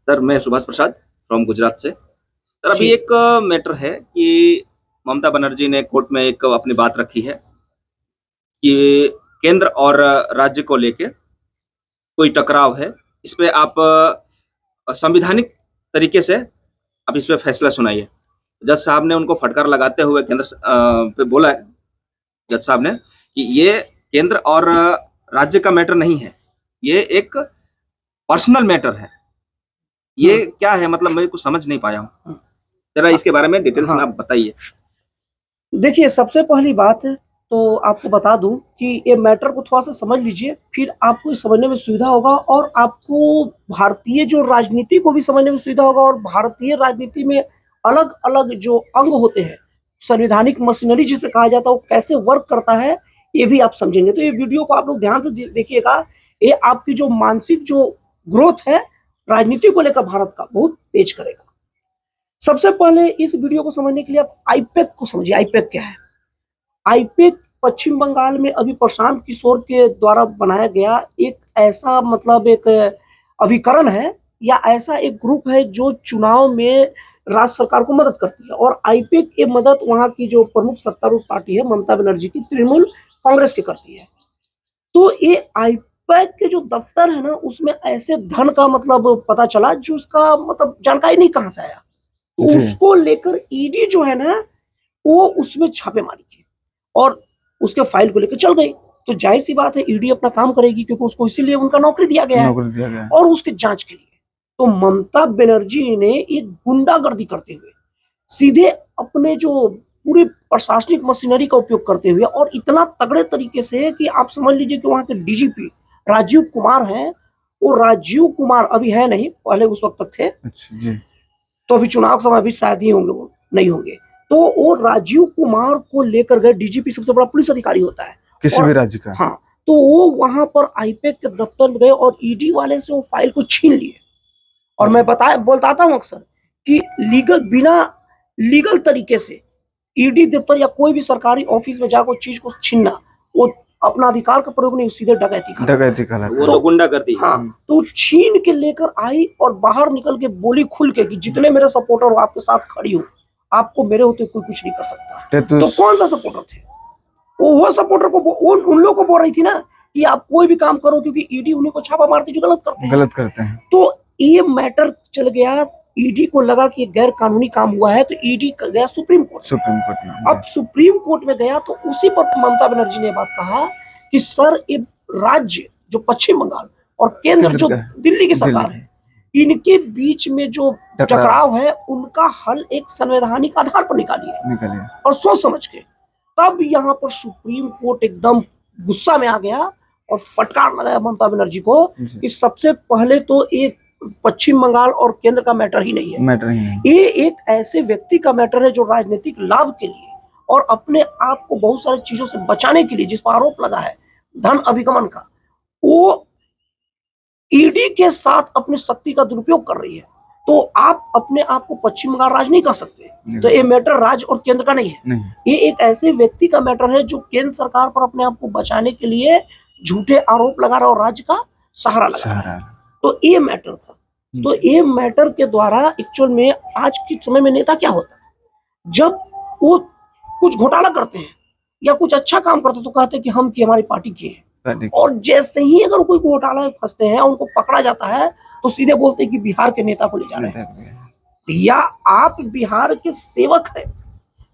Sir मैं Subhash Prasad from Gujarat से। Sir अभी जी। एक मैटर है कि ममता बनर्जी ने कोर्ट में एक अपनी बात रखी है कि केंद्र और राज्य को लेके कोई टकराव है। इस पे आप संविधानिक तरीके से आप इस पे फैसला सुनाइए। जज साहब ने उनको फटकार लगाते हुए केंद्र पे बोला है जज साहब ने कि ये केंद्र और राज्य का मैटर नहीं है, ये एक पर्सनल मैटर है। ये क्या है, मतलब मैं कुछ समझ नहीं पाया हूँ। जरा इसके बारे में डिटेल्स में आप बताइए। देखिए, सबसे पहली बात तो आपको बता दूं कि ये मैटर को थोड़ा सा समझ लीजिए, फिर आपको ये समझने में सुविधा होगा और आपको भारतीय जो राजनीति को भी समझने में सुविधा होगा और भारतीय राजनीति में अलग-अलग जो अंग होते हैं, संवैधानिक मशीनरी जिसे कहा जाता है, वो कैसे वर्क करता है, ये भी आप समझेंगे। तो ये वीडियो को आप लोग ध्यान से देखिएगा, ये आपकी जो मानसिक जो ग्रोथ है, राजनीति को लेकर भारत का, बहुत तेज करेगा। सबसे पहले इस वीडियो को समझने के लिए आप आईपैक को समझिए। आईपैक क्या है? आईपैक पश्चिम बंगाल में अभी प्रशांत किशोर के द्वारा बनाया गया एक ऐसा मतलब एक अभिकरण है या ऐसा एक ग्रुप है जो चुनाव में राज्य सरकार को मदद करती है और आईपैक ये मदद वहां की जो प्रमुख सत्तारूढ़ पार्टी है ममता बनर्जी की तृणमूल कांग्रेस की करती है। तो ये आईपैक के जो दफ्तर है ना उसमें ऐसे धन का मतलब पता चला जो उसका मतलब जानकारी नहीं कहां से आया। तो उसको लेकर ईडी जो है ना वो उसमें छापेमारी की और उसके फाइल को लेकर चल गई। तो जाहिर सी बात है ईडी अपना काम करेगी क्योंकि उसको इसीलिए उनका नौकरी दिया गया है और उसके जांच के लिए। तो ममता बनर्जी ने एक गुंडागर्दी करते हुए सीधे अपने जो पूरी प्रशासनिक मशीनरी का उपयोग करते हुए और इतना तगड़े तरीके से कि आप समझ लीजिए कि वहां के डीजीपी राजीव कुमार हैं। वो राजीव कुमार अभी है नहीं, पहले उस वक्त तक थे। अच्छा जी। तो अभी चुनाव के समय भी शायद ही होंगे, वो नहीं होंगे। तो वो राजीव कुमार को लेकर गए। डीजीपी सबसे बड़ा पुलिस अधिकारी होता है किसी भी राज्य का। हाँ, तो वो वहां पर आईपैक के दफ्तर में गए और ईडी वाले से वो फाइल को छीन लिए। और मैं बताता हूं अक्सर कि बिना लीगल तरीके से ईडी दफ्तर या कोई भी सरकारी ऑफिस में जाकर चीज को छीनना वो अपना अधिकार का प्रयोग नहीं, सीधे डकैती कहलाता वो तो गुंडागर्दी। हाँ, तो छीन के लेकर आई और बाहर निकल के बोली खुल के कि जितने मेरे सपोर्टर हो आपके साथ खड़ी हो, आपको मेरे होते कोई कुछ नहीं कर सकता। तो कौन सा सपोर्टर थे? वो सपोर्टर को उन लोगों को बोल रही थी ना कि आप कोई भी काम करो क्योंकि ईडी उन्हीं को छापा मारती जो गलत करते हैं। तो ये मैटर चल गया। ईडी को लगा कि गैर कानूनी काम हुआ है तो ईडी गया सुप्रीम कोर्ट में। अब सुप्रीम कोर्ट में गया तो उसी पर ममता बनर्जी ने बात कहा कि सर ये राज्य जो पश्चिम बंगाल और केंद्र जो दिल्ली की सरकार है, इनके बीच में जो टकराव है उनका हल एक संवैधानिक आधार पर निकालिए और सोच समझ के। तब यहाँ पर सुप्रीम कोर्ट एकदम गुस्सा में आ गया और फटकार लगाया ममता बनर्जी को कि सबसे पहले तो एक पश्चिम बंगाल और केंद्र का मैटर ही नहीं है, ये एक ऐसे व्यक्ति का मैटर है जो राजनीतिक लाभ के लिए और अपने आप को बहुत सारी चीजों से बचाने के लिए जिस पर आरोप लगा है धन अभिगमन का, वो ईडी के साथ अपनी शक्ति का दुरुपयोग कर रही है। तो आप अपने आप को पश्चिम बंगाल राज नहीं कर सकते। तो ये मैटर राज्य और केंद्र का नहीं है, ये एक ऐसे व्यक्ति का मैटर है जो केंद्र सरकार पर अपने आप को बचाने के लिए झूठे आरोप लगा रहा है और राज्य का सहारा लगा रहा है। तो ये मैटर था। तो ये मैटर के द्वारा एक्चुअल में आज के समय में नेता क्या होता है, जब वो कुछ घोटाला करते हैं या कुछ अच्छा काम करते हैं तो कहते हैं कि हम की हमारी पार्टी की है, और जैसे ही अगर कोई घोटाला में फंसते हैं उनको पकड़ा जाता है तो सीधे बोलते हैं कि बिहार के नेता को ले जा रहे हैं। या आप बिहार के सेवक है,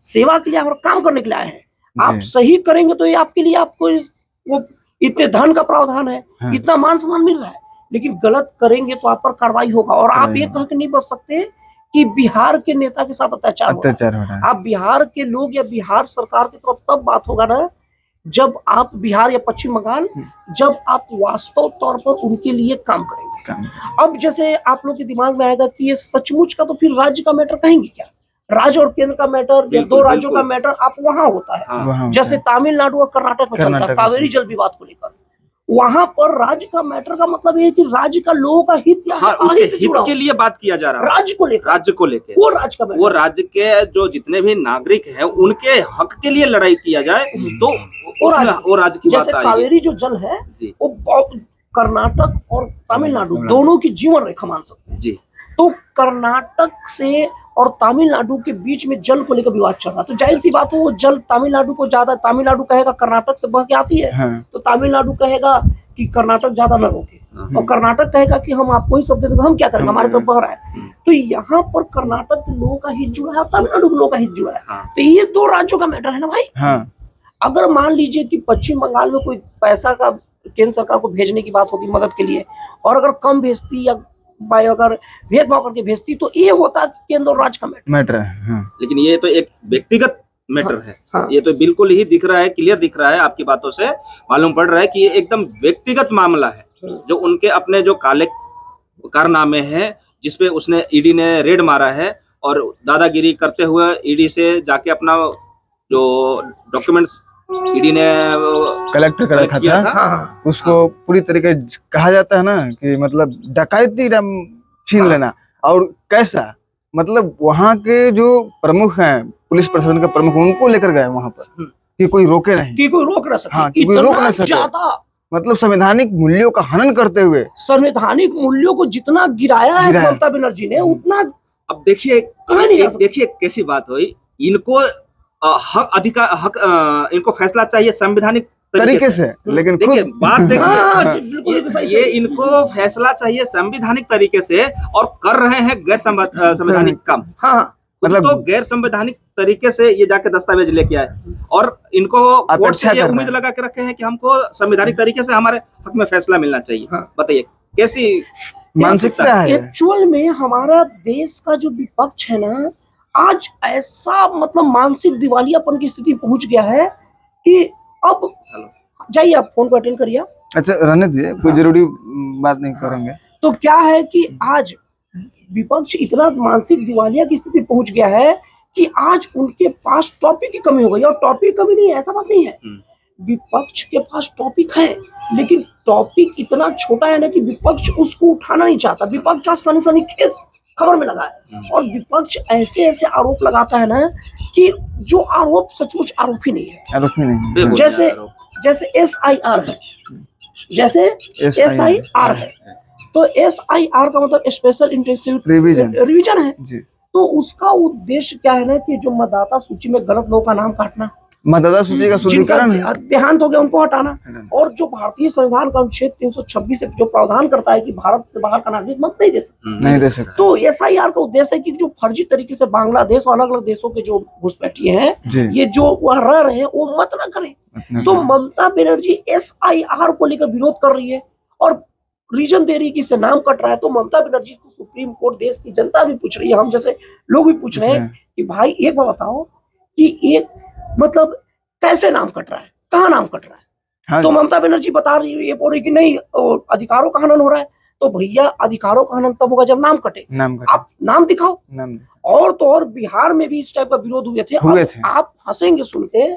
सेवा के लिए और काम करने के लिए आए हैं, आप सही करेंगे तो ये आपके लिए आपको वो इतने धन का प्रावधान है, इतना मान सम्मान मिल रहा है, लेकिन गलत करेंगे तो आप पर कार्रवाई होगा। और आप ये कह के नहीं बच सकते कि बिहार के नेता के साथ अत्याचार हो रहा है। आप बिहार के लोग या बिहार सरकार की तरफ तब बात होगा ना जब आप बिहार या पश्चिम बंगाल जब आप वास्तव तौर पर उनके लिए काम करेंगे। अब जैसे आप लोग के दिमाग में आएगा कि ये सचमुच का तो फिर राज्य का मैटर कहेंगे क्या, राज्य और केंद्र का मैटर या दो राज्यों का मैटर आप वहां होता है। जैसे तमिलनाडु और कर्नाटक में चलता है कावेरी जल विवाद को लेकर, वहां पर राज्य का मैटर का मतलब ये कि राज्य का लोगों का हित या हित के लिए बात किया जा रहा है, राज्य को लेकर वो राज्य का वो राज्य के जो जितने भी नागरिक हैं उनके हक के लिए लड़ाई किया जाए तो वो राज्य की बात जैसे कावेरी जो जल है वो कर्नाटक और तमिलनाडु दोनों की जीवन रेखा मान सकते हैं जी। तो कर्नाटक से और तमिलनाडु के बीच में जल को लेकर विवाद चल रहा, तो जाहिर सी बात है वो जल तमिलनाडु को ज्यादा, तमिलनाडु कहेगा कर्नाटक से बह के आती है, हाँ। तो तमिलनाडु कहेगा कि कर्नाटक ज्यादा न रोके, और कर्नाटक कहेगा कि हम आपको ही सब दे देंगे, हम क्या करेंगे, हमारे तो बह रहा है। तो यहाँ पर कर्नाटक के लोगों का हित जुड़ा है और तमिलनाडु के लोगों का हित जुड़ा है। तो ये दो राज्यों का मैटर है ना भाई। हाँ। अगर मान लीजिए कि पश्चिम बंगाल में कोई पैसा का केंद्र सरकार को भेजने की बात होती मदद के लिए, और अगर कम भेजती या अगर भेदभाव करके भेजती, तो ये होता केंद्र और राज्य का मैटर है। हाँ। लेकिन ये तो एक व्यक्तिगत मैटर है। हाँ। ये तो बिल्कुल ही दिख रहा है, क्लियर दिख रहा है, आपकी बातों से मालूम पड़ रहा है कि ये एकदम व्यक्तिगत मामला है, जो उनके अपने जो काले कारनामे हैं, जिसपे उसने ईडी ने रेड मारा है और दादागिरी करते हुए ईडी से जाके अपना जो डॉक्यूमेंट्स ईडी ने कलेक्टर का रखा किया था, हाँ। उसको पूरी तरीके कहा जाता है ना कि मतलब डकैती छीन लेना। और कैसा, मतलब वहाँ के जो प्रमुख हैं, पुलिस प्रशासन के प्रमुख, उनको लेकर गए वहां पर कि कोई रोके नहीं, कि कोई रोक न सके। हाँ, कि कोई रोक न सके। ज्यादा मतलब संवैधानिक मूल्यों का हनन करते हुए, संवैधानिक मूल्यों को जितना गिराया है ममता बनर्जी ने, उतना अब देखिए कैसी बात हुई। इनको इनको फैसला चाहिए संवैधानिक तरीके से, लेकिन देखिए बात देखिए ये इनको फैसला चाहिए संवैधानिक तरीके से और कर रहे हैं गैर संवैधानिक काम। हाँ, मतलब तो गैर संवैधानिक तरीके से ये जाके दस्तावेज लेके आए और इनको कोर्ट से ये उम्मीद लगा के रखे हैं कि हमको संवैधानिक तरीके से हमारे हक में फैसला मिलना चाहिए। हाँ। बताइए कैसी मानसिकता है। एक्चुअल में हमारा देश का जो विपक्ष है ना, आज ऐसा मतलब मानसिक दिवालियापन की स्थिति पहुंच गया है कि अब जाइए आप फोन को अटेंड करिए। अच्छा रहने दीजिए, कोई जरूरी बात नहीं करेंगे। तो क्या है कि आज विपक्ष इतना मानसिक दिवालिया की स्थिति पहुंच गया है कि आज उनके पास टॉपिक की कमी हो गई। और टॉपिक कमी नहीं है, ऐसा बात नहीं है, विपक्ष के पास टॉपिक है, लेकिन टॉपिक इतना छोटा है ना कि विपक्ष उसको उठाना नहीं चाहता। विपक्ष आज सनी सनी खेस खबर में लगा है, और विपक्ष ऐसे ऐसे आरोप लगाता है ना कि जो आरोप सचमुच आरोप ही नहीं है। आरोप ही नहीं, जैसे SIR है, जैसे SIR है, तो SIR का मतलब स्पेशल इंटेंसिव रिवीजन है जी। तो उसका उद्देश्य क्या है ना कि जो मतदाता सूची में गलत लोगों का नाम काटना, मतदाता सूची का शुद्धिकरण है, देहांत हो गया उनको हटाना, और जो भारतीय संविधान का अनुच्छेद 326 जो प्रावधान करता है कि भारत से बाहर का नागरिक मत नहीं दे सकता। तो SIR का उद्देश्य है कि जो फर्जी तरीके से बांग्लादेश और अलग अलग देशों के जो घुसपैठिए हैं, ये जो वह रह रहे हैं, वो मत ना करें। तो ममता बनर्जी SIR को लेकर विरोध कर रही है और रीजन दे रही कि इससे नाम कट रहा है। तो ममता बनर्जी को सुप्रीम कोर्ट, देश की जनता भी पूछ रही है, हम जैसे लोग भी पूछ रहे हैं कि भाई एक बात बताओ कि एक मतलब कैसे नाम कट रहा है, कहाँ नाम कट रहा है। हाँ। तो ममता बनर्जी बता रही है, ये बोल रही कि नहीं अधिकारों का हनन हो रहा है। तो भैया अधिकारों का हनन तब होगा जब नाम कटे, आप नाम दिखाओ। और तो और बिहार में भी इस टाइप का विरोध हुए थे। आप हंसेंगे सुन के,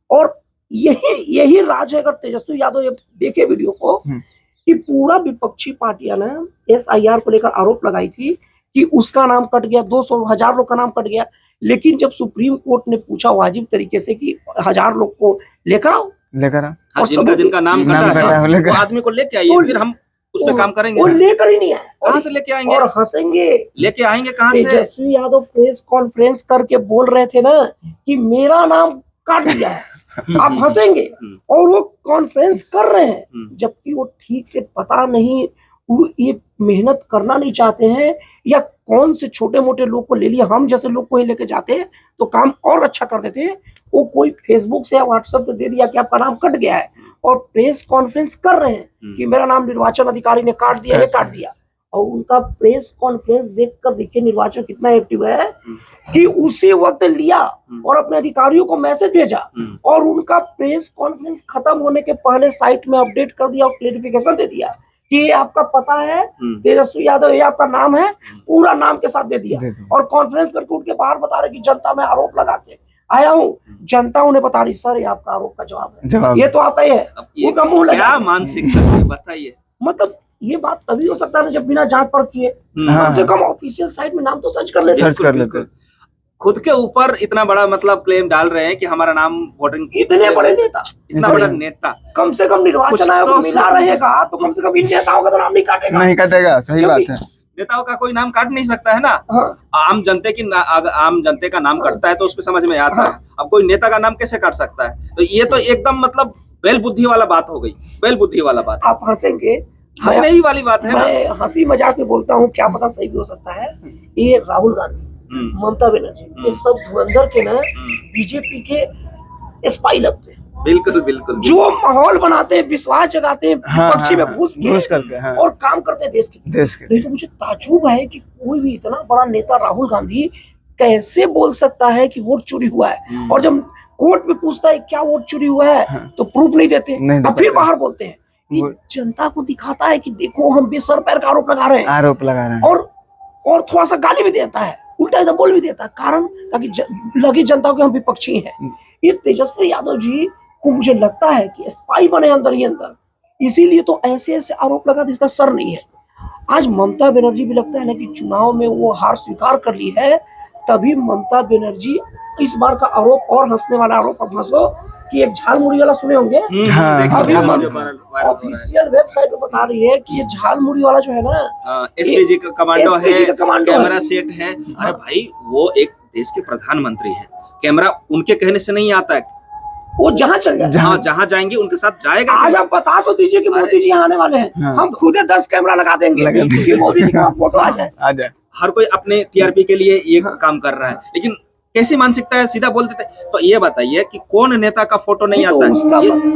और यही राज है। अगर तेजस्वी यादव ये देखे वीडियो को कि पूरा विपक्षी पार्टियां ने SIR को लेकर आरोप लगाई थी कि उसका नाम कट गया, 200,000 लोग का नाम कट गया। लेकिन जब सुप्रीम कोर्ट ने पूछा वाजिब तरीके से कि 1000 लोग को लेकर आओ, और जिनका नाम कटा है वो आदमी को लेके आइए, फिर हम उस पे काम करेंगे। वो लेकर ही नहीं आए, कहाँ से लेके आएंगे? और हंसेंगे, लेके आएंगे कहाँ से? तेजस्वी यादव प्रेस कॉन्फ्रेंस करके बोल रहे थे ना कि मेरा नाम काट दिया है, आप हंसेंगे, और वो कॉन्फ्रेंस कर रहे हैं, जबकि वो ठीक से पता नहीं, वो ये मेहनत करना नहीं चाहते हैं, या कौन से छोटे मोटे लोग को ले लिया, हम जैसे लोग को ही लेके जाते हैं तो काम और अच्छा कर देते हैं। वो कोई फेसबुक से या व्हाट्सएप से दे दिया कि आपका नाम कट गया है, और प्रेस कॉन्फ्रेंस कर रहे हैं कि मेरा नाम निर्वाचन अधिकारी ने काट दिया है, काट दिया। और उनका प्रेस कॉन्फ्रेंस देखकर देखिए निर्वाचन कितना एक्टिव है कि उसी वक्त लिया और अपने अधिकारियों को मैसेज भेजा, और उनका प्रेस कॉन्फ्रेंस खत्म होने के पहले साइट में अपडेट कर दिया और क्लेरिफिकेशन दे दिया कि ये आपका पता है तेजस्वी यादव, ये आपका नाम है, पूरा नाम के साथ दे दिया। और कॉन्फ्रेंस करके उठ के बाहर बता रहे कि जनता में आरोप लगा के आया हूँ, जनता उन्हें बता रही सर ये आपका आरोप का जवाब है। ये तो आता ही है, उनका मुंह लगा। मानसिकता बताइए, मतलब ये बात तभी हो सकता है जब बिना जांच परख किए, कम से कम ऑफिशियल साइट में नाम तो सर्च कर लेते। खुद के ऊपर इतना बड़ा मतलब क्लेम डाल रहे हैं कि हमारा नाम वोटिंग, इतने बड़े नेता, इतना बड़ा नेता, कम से कम निर्वाचन आयोग को मिला रहेगा तो कम से कम इन नेताओं का तो नाम नहीं काटेगा। सही बात है। नेताओं का कोई नाम काट नहीं सकता है ना। हाँ आम जनते की आम जनते का नाम कटता है तो उसमें समझ में आता है, अब कोई नेता का नाम कैसे काट सकता है? तो ये तो एकदम मतलब बेल बुद्धि वाला बात हो गई, बेल बुद्धि वाला बात, आप हंसेंगे, हंसने ही वाली बात है ना। मैं हंसी मजाक में बोलता हूँ, क्या पता सही भी हो सकता है। ये राहुल गांधी, ममता बनर्जी, ये सब धुरंधर के ना बीजेपी के स्पाई लगते हैं। बिल्कुल बिल्कुल, जो माहौल बनाते हैं, विश्वास जगाते हैं विपक्षी में घुस करके, हाँ। और काम करते हैं देश के नहीं तो मुझे ताज्जुब है कि कोई भी इतना बड़ा नेता राहुल गांधी कैसे बोल सकता है कि वोट चोरी हुआ है, और जब कोर्ट में पूछता है क्या वोट चोरी हुआ है तो प्रूफ नहीं देते, अब फिर बाहर बोलते हैं। ये जनता को दिखाता है कि देखो हम बेसर पैर का आरोप लगा रहे हैं, और थोड़ा सा गाली भी देता है, उल्टा एकदम बोल भी देता है, कारण ताकि लगे जनता को हम विपक्षी हैं। ये तेजस्वी यादव जी को मुझे लगता है कि स्पाई बने अंदर ही अंदर, इसीलिए तो ऐसे ऐसे आरोप लगा जिसका सर नहीं है। आज ममता बनर्जी भी लगता है ना कि चुनाव में वो हार स्वीकार कर ली है, तभी ममता बनर्जी इस बार का आरोप, और हंसने वाला आरोप अब हंसो कि एक झालमुड़ी वाला सुने होंगे, अभी ऑफिशियल वेबसाइट पे बता रही है कि ये झालमुड़ी वाला जो है ना एसपीजी का कमांडो है, कैमरा सेट है। अरे भाई वो एक देश के प्रधानमंत्री है, कैमरा उनके कहने से नहीं आता है, वो जहाँ चल जाए, जहाँ जाएंगे उनके साथ जाएगा। आज आप बता तो दीजिए कि मोदी जी यहाँ आने वाले हैं, हम खुद 10 कैमरा लगा देंगे कि मोदी जी का फोटो आ जाए। हर कोई अपने टीआरपी के लिए ये काम कर रहा है, लेकिन कैसी मानसिकता है, सीधा बोल देते। तो ये बताइए कि कौन नेता का फोटो नहीं आता है?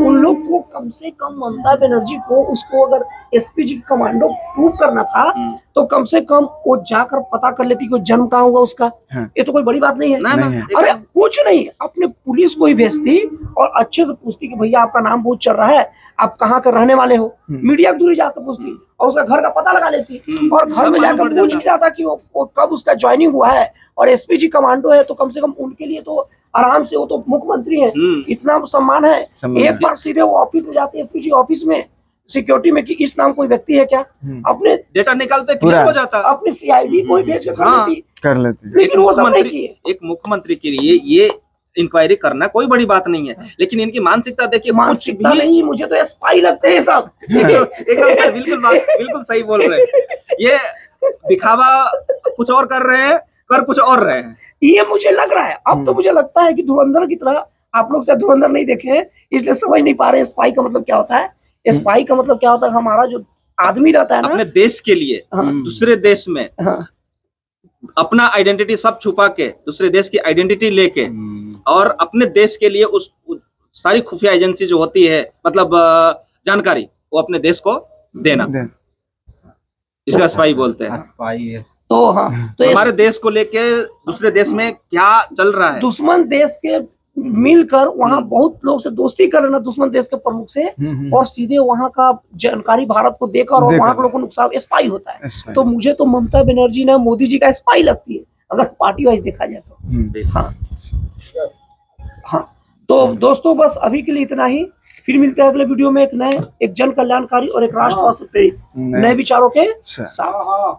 उन लोग को कम से कम ममता बनर्जी को, उसको अगर एसपीजी कमांडो प्रूव करना था तो कम से कम वो जाकर पता कर लेती कि जन्म कहाँ होगा उसका। ये तो कोई बड़ी बात नहीं है ना। अरे कुछ नहीं, अपने पुलिस को ही भेजती और अच्छे से पूछती कि भैया आपका नाम बहुत चल रहा है, आप कहाँ के रहने वाले हो, मीडिया दूरी जाकर पूछती और उसका घर का पता लगा लेती, और घर में जाकर पूछ लिया था कि वो कब उसका ज्वाइनिंग हुआ है, और एसपीजी कमांडो है तो कम से कम उनके लिए तो आराम से, वो तो मुख्यमंत्री है, इतना सम्मान है। एक बार सीधे वो ऑफिस में जाते, एसपीजी ऑफिस में सिक्योरिटी में, कि इस नाम कोई व्यक्ति है क्या, अपने डेटा निकालते क्लियर हो जाता, अपनी सीआईडी कोई भेज कर लेती, लेकिन वो सब नहीं किए। एक मुख्यमंत्री के लिए ये इंक्वायरी करना कोई बड़ी बात नहीं है, लेकिन इनकी मानसिकता देखिए, मानसिकता नहीं, मुझे तो स्पाई लगते हैं सब। एकदम सही, बिल्कुल सही बोल रहे हैं। ये दिखावा कुछ और कर रहे हैं, कर कुछ और रहे हैं, ये मुझे लग रहा है। अब तो मुझे लगता है कि धुरंधर की तरह, आप लोग शायद धुरंधर नहीं देखे हैं इसलिए समझ नहीं पा रहे स्पाई का मतलब क्या होता है। स्पाई का मतलब क्या होता है, हमारा जो आदमी रहता है ना अपने देश के लिए दूसरे देश में अपना आइडेंटिटी सब छुपा के, दूसरे देश की आइडेंटिटी लेके, और अपने देश के लिए उस सारी खुफिया एजेंसी जो होती है, मतलब जानकारी, वो अपने देश को देना, इसका स्पाई बोलते हैं। तो हाँ, तो हमारे देश को लेके दूसरे देश में क्या चल रहा है, दुश्मन देश के मिलकर वहाँ बहुत लोग से दोस्ती कर लेना, दुश्मन देश के प्रमुख से, और सीधे वहाँ का जानकारी भारत को देकर और वहाँ के लोगों को नुकसान, स्पाई होता है। तो मुझे तो ममता बनर्जी ना मोदी जी का स्पाई लगती है, अगर पार्टी वाइज देखा जाए तो। हाँ, तो दोस्तों बस अभी के लिए इतना ही, फिर मिलते हैं अगले वीडियो में एक जन कल्याणकारी और एक राष्ट्रवाद से प्रेरित नए विचारों के साथ।